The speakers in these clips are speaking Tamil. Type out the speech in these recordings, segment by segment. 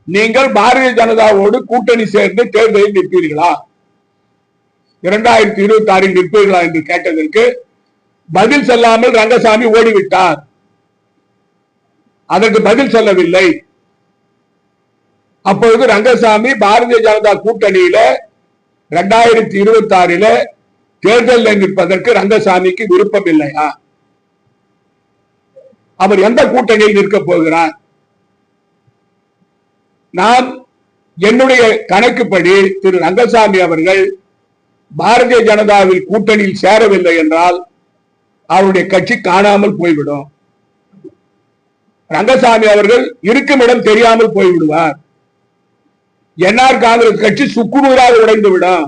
நீங்கள் பாரதிய ஜனதாவோடு கூட்டணி சேர்ந்து தேர்தலில் நிற்பீர்களா, 2026 நிற்பீர்களா என்று கேட்டதற்கு பதில் சொல்லாமல் ரங்கசாமி ஓடிவிட்டார். அதற்கு பதில் சொல்லவில்லை. அப்பொழுது ரங்கசாமி பாரதிய ஜனதா கூட்டணியில 2026 தேர்தலில் நிற்பதற்கு ரங்கசாமிக்கு விருப்பம் இல்லையா? அவர் எந்த கூட்டணியில் நிற்க போகிறார்? நான் என்னுடைய கணக்குப்படி திரு ரங்கசாமி அவர்கள் பாரதிய ஜனதாவில் கூட்டணியில் சேரவில்லை என்றால் அவருடைய கட்சி காணாமல் போய்விடும். ரங்கசாமி அவர்கள் இருக்கும் இடம் தெரியாமல் போய்விடுவார். என்ஆர் காங்கிரஸ் கட்சி சுக்குநூறாக உடைந்துவிடும்.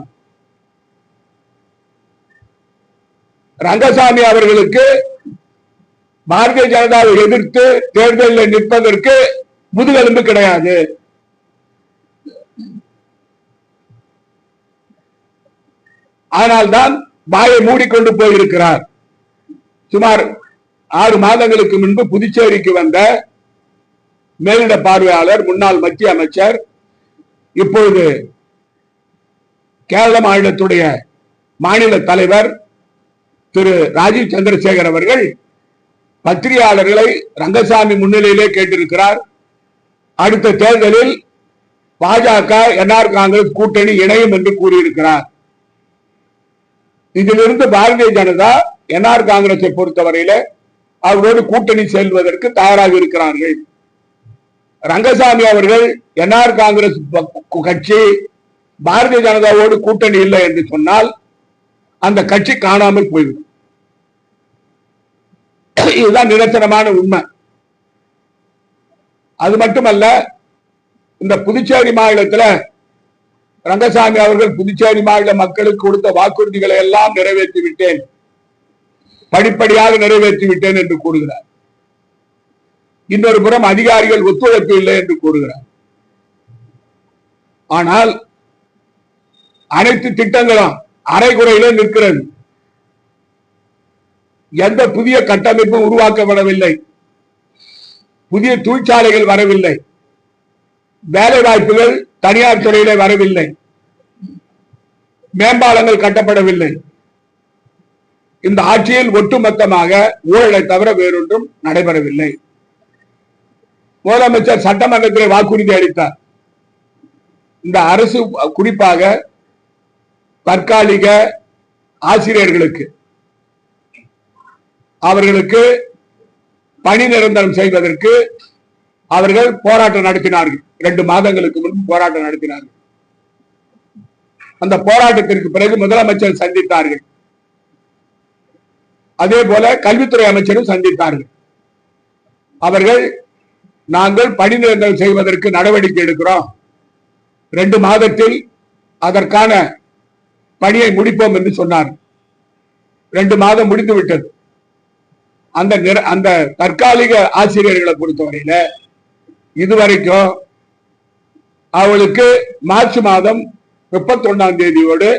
ரங்கசாமி அவர்களுக்கு பாரதிய ஜனதாவை எதிர்த்து தேர்தலில் நிற்பதற்கு முதுகெலும்பு கிடையாது. ஆனால்தான் வாயை மூடிக்கொண்டு போயிருக்கிறார். சுமார் 6 மாதங்களுக்கு முன்பு புதுச்சேரிக்கு வந்த மேலிட பார்வையாளர், முன்னாள் மத்திய அமைச்சர், இப்பொழுது கேரள மாநிலத்துடைய மாநில தலைவர் திரு ராஜீவ் சந்திரசேகர் அவர்கள் பத்திரிகையாளர்களை ரங்கசாமி முன்னிலையிலே கேட்டிருக்கிறார். அடுத்த தேர்தலில் பாஜக என்ஆர் காங்கிரஸ் கூட்டணி இணையும் என்று கூறியிருக்கிறார். இதிலிருந்து பாரதிய ஜனதா என்ஆர் காங்கிரஸை பொறுத்தவரையில அவரோடு கூட்டணி செல்வதற்கு தயாராக இருக்கிறார்கள். ரங்கசாமி அவர்கள் என்ஆர் காங்கிரஸ் கட்சி பாரதிய ஜனதாவோடு கூட்டணி இல்லை என்று சொன்னால் அந்த கட்சி காணாமல் போய்விடும். இதுதான் நிதர்சனமான உண்மை. அது மட்டுமல்ல, இந்த புதுச்சேரி மாநிலத்தில் ரங்கசாமி அவர்கள் புதுச்சேரி மாநில மக்களுக்கு கொடுத்த வாக்குறுதிகளை எல்லாம் நிறைவேற்றி விட்டேன், படிப்படியாக நிறைவேற்றி விட்டேன் என்று கூறுகிறார். இன்னொரு புறம் அதிகாரிகள் ஒத்துழைப்பு இல்லை என்று கூறுகிறார். ஆனால் அனைத்து திட்டங்களும் அரைகுறையிலே நிற்கிறது. எந்த புதிய கட்டமைப்பும் உருவாக்கப்படவில்லை. புதிய தொழிற்சாலைகள் வரவில்லை. வேலை வாய்ப்புகள் தனியார் துறையிலே வரவில்லை. மேம்பாலங்கள் கட்டப்படவில்லை. இந்த ஆட்சியில் ஒட்டுமொத்தமாக ஊழலை தவிர வேறொன்றும் நடைபெறவில்லை. முதலமைச்சர் சட்டமன்றத்தில் வாக்குறுதி அளித்தார். இந்த அரசு குறிப்பாக தற்காலிக ஆசிரியர்களுக்கு அவர்களுக்கு பணி நிரந்தரம் செய்வதற்கு அவர்கள் போராட்டம் நடத்தினார்கள். 2 மாதங்களுக்கு முன்பு போராட்டம் நடத்தினார்கள். அந்த போராட்டத்திற்கு பிறகு முதலமைச்சர் சந்தித்தார்கள். அதே போல கல்வித்துறை அமைச்சரும் சந்தித்தார்கள். அவர்கள் நாங்கள் பணி நிரந்தரம் செய்வதற்கு நடவடிக்கை எடுக்கிறோம், 2 மாதத்தில் அதற்கான பணியை முடிப்போம் என்று சொன்னார். 2 மாதம் முடிந்து விட்டது. அந்த தற்காலிக ஆசிரியர்களை பொறுத்தவரையில இதுவரைக்கும் அவளுக்கு மார்ச் மாதம் 31ஆம் தேதியோடு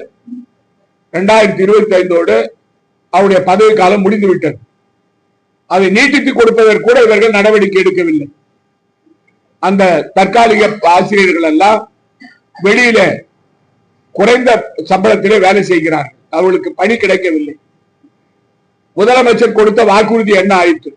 2025 அவருடைய பதவி காலம் முடிந்து விட்டது. அதை நீட்டித்து கொடுப்பதற்கு கூட இவர்கள் நடவடிக்கை எடுக்கவில்லை. அந்த தற்காலிக ஆசிரியர்கள் எல்லாம் வெளியில குறைந்த சம்பளத்திலே வேலை செய்கிறார்கள். அவர்களுக்கு பணி கிடைக்கவில்லை. முதலமைச்சர் கொடுத்த வாக்குறுதி என்ன ஆயிற்று?